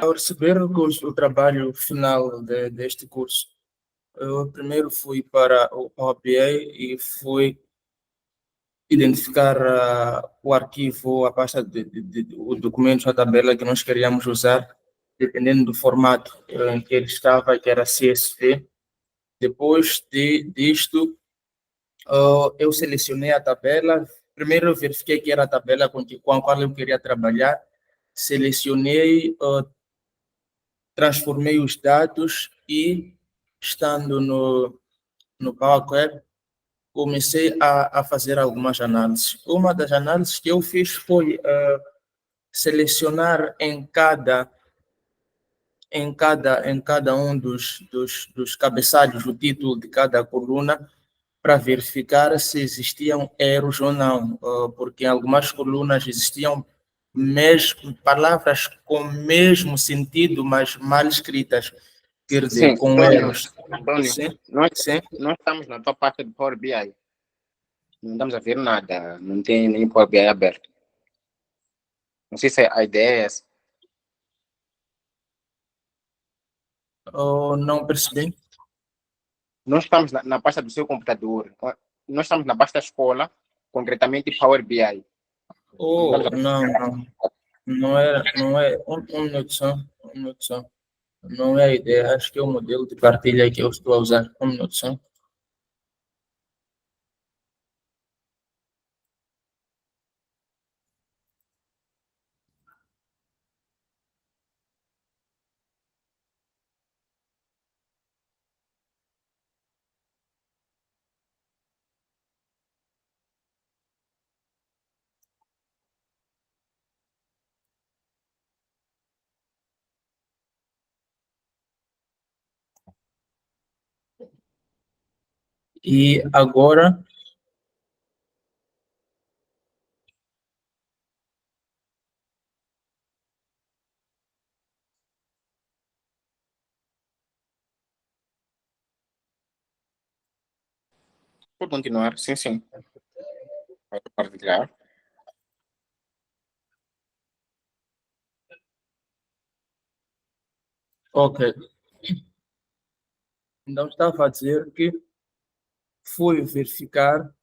Ao receber o trabalho final deste curso, eu primeiro fui para o Power BI e fui identificar o arquivo, a pasta os documentos, a tabela que nós queríamos usar, dependendo do formato em que ele estava, que era CSV. Depois disto, eu selecionei a tabela. Primeiro eu verifiquei que era a tabela com a qual eu queria trabalhar. Selecionei, transformei os dados e, estando no Power Query, comecei a fazer algumas análises. Uma das análises que eu fiz foi selecionar em cada um dos cabeçalhos o título de cada coluna para verificar se existiam erros ou não, porque em algumas colunas existiam mesmo palavras com o mesmo sentido, mas mal escritas, quer Sim, dizer, com erros. Antônio, Sim, nós, sim. nós estamos na tua parte do Power BI. Não estamos a ver nada, não tem nem Power BI aberto. Não sei se a ideia é essa. Não percebi. Nós estamos na pasta do seu computador. Nós estamos na pasta da escola, concretamente Power BI. Não estamos Não. Não é um minuto só, um minuto só. Não é a ideia, acho que é o modelo de partilha que eu estou a usar. Um minuto só. E agora, Pode continuar, sim, sim. Pode partilhar. ok. Então estava a dizer que fui verificar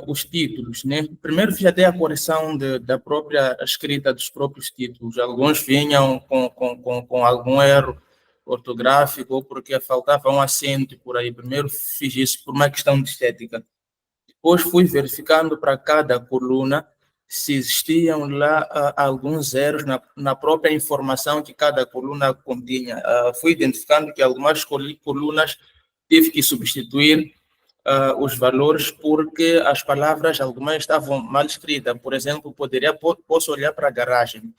os títulos, né? Primeiro fiz até a correção da própria escrita dos próprios títulos. Alguns vinham com algum erro ortográfico ou porque faltava um acento por aí. Primeiro fiz isso por uma questão de estética. Depois fui verificando para cada coluna se existiam lá alguns erros na própria informação que cada coluna continha. Fui identificando que algumas colunas tive que substituir os valores porque as palavras algumas estavam mal escritas. Por exemplo, posso olhar para a garagem,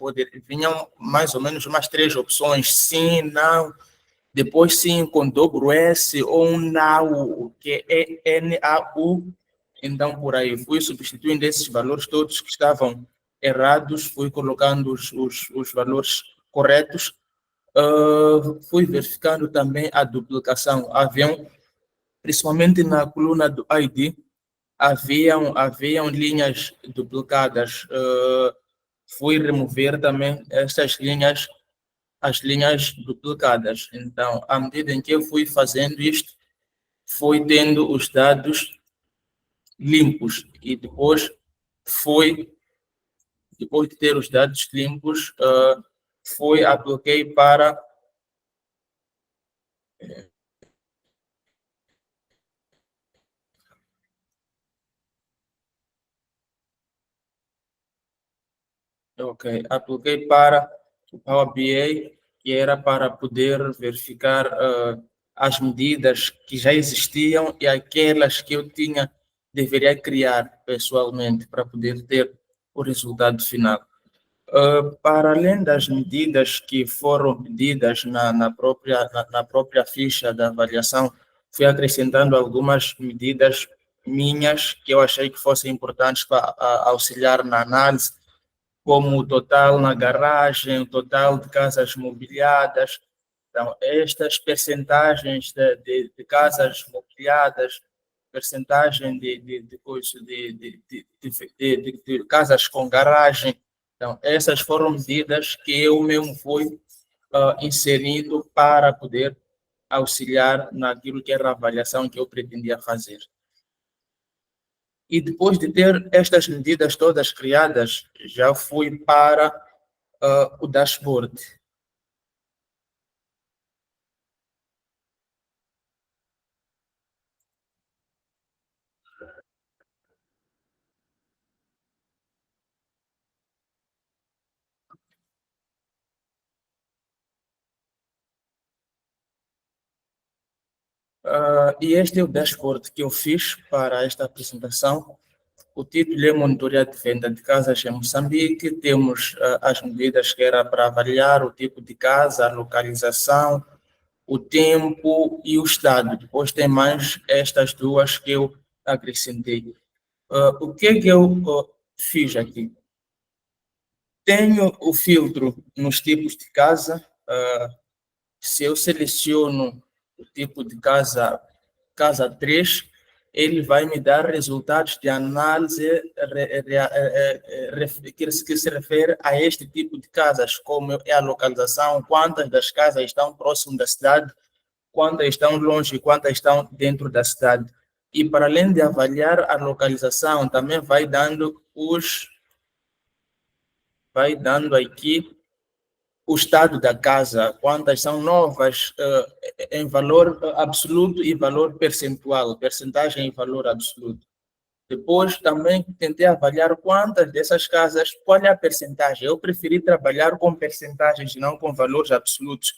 vinham mais ou menos umas 3 opções, sim, não, depois sim com dobro S ou um NAU, que é NAU. Então, por aí, fui substituindo esses valores todos que estavam errados, fui colocando os valores corretos. Fui verificando também a duplicação. Principalmente na coluna do ID, haviam linhas duplicadas. Fui remover também essas linhas, as linhas duplicadas. Então, à medida em que eu fui fazendo isto, fui tendo os dados limpos e depois de ter os dados limpos, apliquei para apliquei para o Power BI, que era para poder verificar as medidas que já existiam e aquelas que eu deveria criar pessoalmente para poder ter o resultado final. Para além das medidas que foram medidas na própria ficha da avaliação, fui acrescentando algumas medidas minhas que eu achei que fossem importantes para auxiliar na análise, como o total na garagem, o total de casas mobiliadas. Então, estas percentagens de casas mobiliadas percentagem de casas com garagem. Então, essas foram medidas que eu mesmo fui inserindo para poder auxiliar naquilo que era a avaliação que eu pretendia fazer. E depois de ter estas medidas todas criadas, já fui para o dashboard. E este é o dashboard que eu fiz para esta apresentação. O título é Monitoria de Venda de Casas em Moçambique. Temos as medidas que era para avaliar o tipo de casa, a localização, o tempo e o estado. Depois tem mais estas duas que eu acrescentei. O que é que eu fiz aqui? Tenho o filtro nos tipos de casa. Se eu seleciono o tipo de casa 3, ele vai me dar resultados de análise que se refere a este tipo de casas, como é a localização, quantas das casas estão próximas da cidade, quantas estão longe e quantas estão dentro da cidade. E para além de avaliar a localização, também vai dando aqui o estado da casa, quantas são novas em valor absoluto e valor percentual, percentagem e valor absoluto. Depois também tentei avaliar quantas dessas casas, qual é a percentagem. Eu preferi trabalhar com percentagens, não com valores absolutos,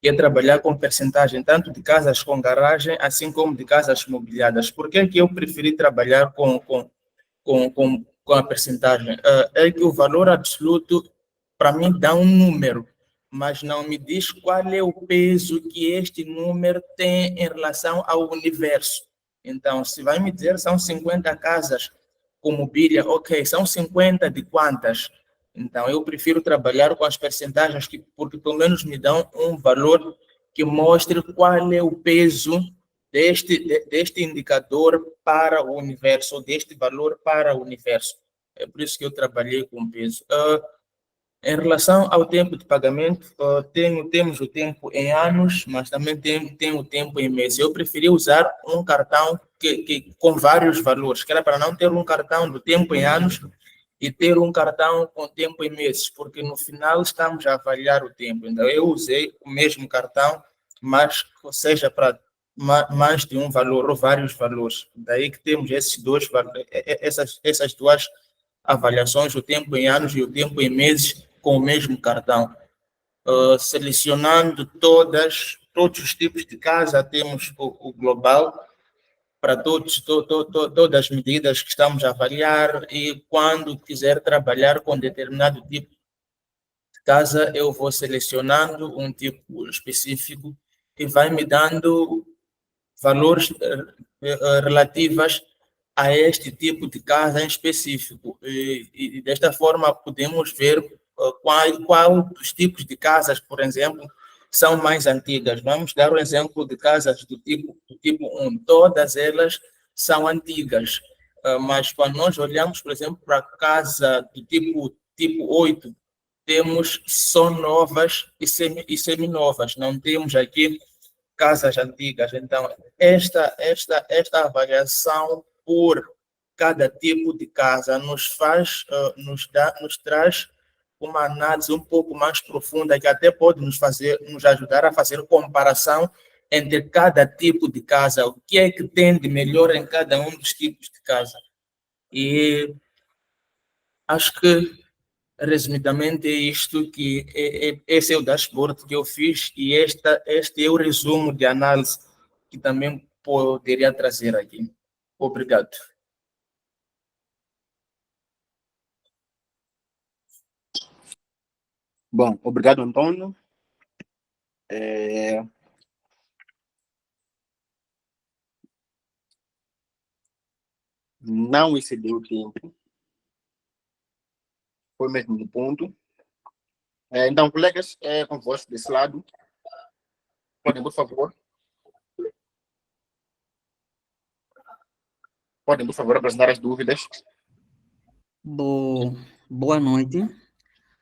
que é trabalhar com percentagem tanto de casas com garagem, assim como de casas mobiliadas. Por que eu preferi trabalhar com a percentagem? É que o valor absoluto, para mim, dá um número, mas não me diz qual é o peso que este número tem em relação ao universo. Então, se vai me dizer são 50 casas com mobília, ok, são 50 de quantas? Então, eu prefiro trabalhar com as percentagens, porque pelo menos me dão um valor que mostre qual é o peso deste indicador para o universo, deste valor para o universo. É por isso que eu trabalhei com peso. Em relação ao tempo de pagamento, temos o tempo em anos, mas também tem o tempo em meses. Eu preferi usar um cartão com vários valores, que era para não ter um cartão do tempo em anos e ter um cartão com tempo em meses, porque no final estamos a avaliar o tempo. Então, eu usei o mesmo cartão, mas seja para mais de um valor ou vários valores. Daí que temos esses dois, essas duas avaliações, o tempo em anos e o tempo em meses, com o mesmo cartão. Selecionando todos os tipos de casa, temos o global para todas as medidas que estamos a avaliar, e quando quiser trabalhar com determinado tipo de casa, eu vou selecionando um tipo específico e vai me dando valores relativos a este tipo de casa em específico. E desta forma podemos ver qual dos tipos de casas, por exemplo, são mais antigas. Vamos dar um exemplo de casas do tipo 1. Todas elas são antigas, mas quando nós olhamos, por exemplo, para a casa do tipo 8, temos só novas e seminovas. Não temos aqui casas antigas. Então, esta avaliação por cada tipo de casa nos traz uma análise um pouco mais profunda, que até pode nos ajudar a fazer comparação entre cada tipo de casa, o que é que tem de melhor em cada um dos tipos de casa. E acho que, resumidamente, é isto que esse é o dashboard que eu fiz, e este é o resumo de análise que também poderia trazer aqui. Obrigado. Bom, obrigado, Antônio. Não excedeu o tempo. Foi mesmo no ponto. Então, colegas, convosco desse lado. Podem, por favor. Podem, por favor, apresentar as dúvidas. Boa noite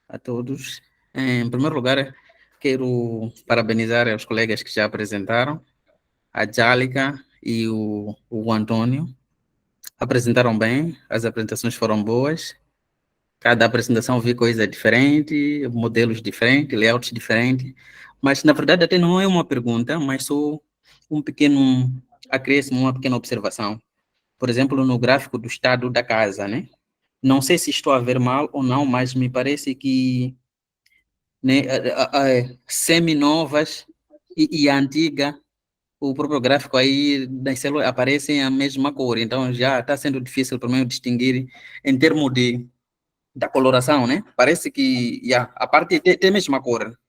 a todos. Em primeiro lugar, quero parabenizar os colegas que já apresentaram, a Jálica e o Antônio. Apresentaram bem, as apresentações foram boas. Cada apresentação vi coisa diferente, modelos diferentes, layouts diferentes. Mas, na verdade, até não é uma pergunta, mas só um pequeno acréscimo, uma pequena observação. Por exemplo, no gráfico do estado da casa, né? Não sei se estou a ver mal ou não, mas me parece que, né, semi-novas e a antiga, o próprio gráfico aí das células aparecem a mesma cor, então já está sendo difícil para mim distinguir em termos da coloração, né? Parece que a parte tem a mesma cor.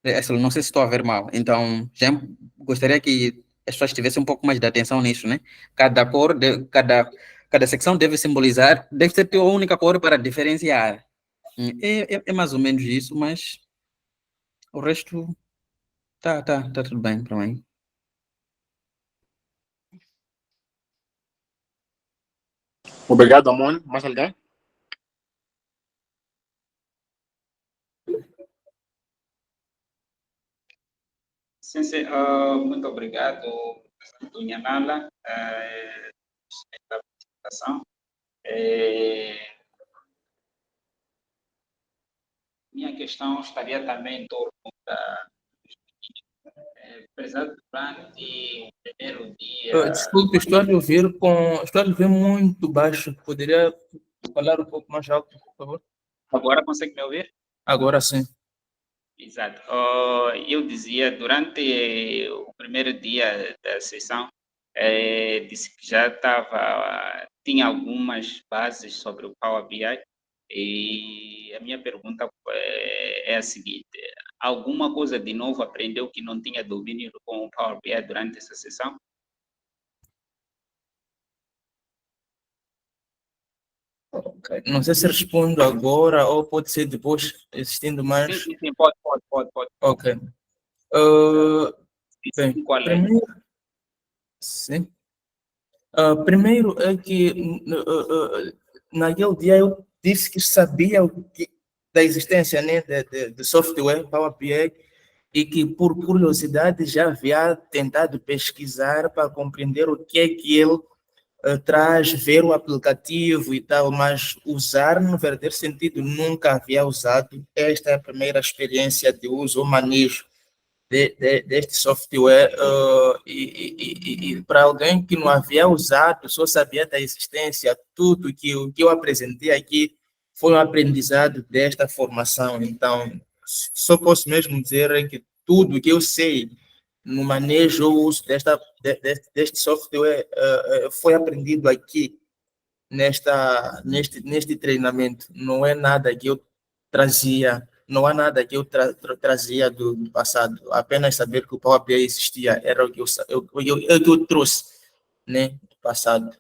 Não sei se estou a ver mal, então já gostaria que as pessoas tivessem um pouco mais de atenção nisso, né? Cada cor, cada secção deve simbolizar, deve ser a única cor para diferenciar. É mais ou menos isso, mas o resto tá tudo bem para mim. Obrigado, Amon. Mais alguém? Sim, sim. Muito obrigado, Dona Nala, pela apresentação. Minha questão estaria também em torno da. Apesar durante o primeiro dia. Desculpe, estou a lhe ouvir muito baixo. Poderia falar um pouco mais alto, por favor? Agora consegue me ouvir? Agora sim. Exato. Eu dizia, durante o primeiro dia da sessão, disse que já tinha algumas bases sobre o Power BI, e a minha pergunta é a seguinte: alguma coisa de novo aprendeu que não tinha domínio com o Power BI durante essa sessão? Okay. Não sei se respondo agora ou pode ser depois, existindo mais. Sim, pode. Ok. Bem, Qual é? primeiro, sim. Primeiro é que naquele dia eu disse que sabia da existência, né, de software Power BI e que por curiosidade já havia tentado pesquisar para compreender o que é que ele traz, ver o aplicativo e tal, mas usar no verdadeiro sentido nunca havia usado. Esta é a primeira experiência de uso ou manejo deste software, e para alguém que não havia usado, só sabia da existência, tudo o que eu apresentei aqui foi um aprendizado desta formação. Então, só posso mesmo dizer que tudo que eu sei no manejo ou uso deste software foi aprendido aqui neste treinamento. Não é nada que eu trazia, não há nada que eu trazia do passado. Apenas saber que o Power BI existia era o que eu trouxe, né, do passado.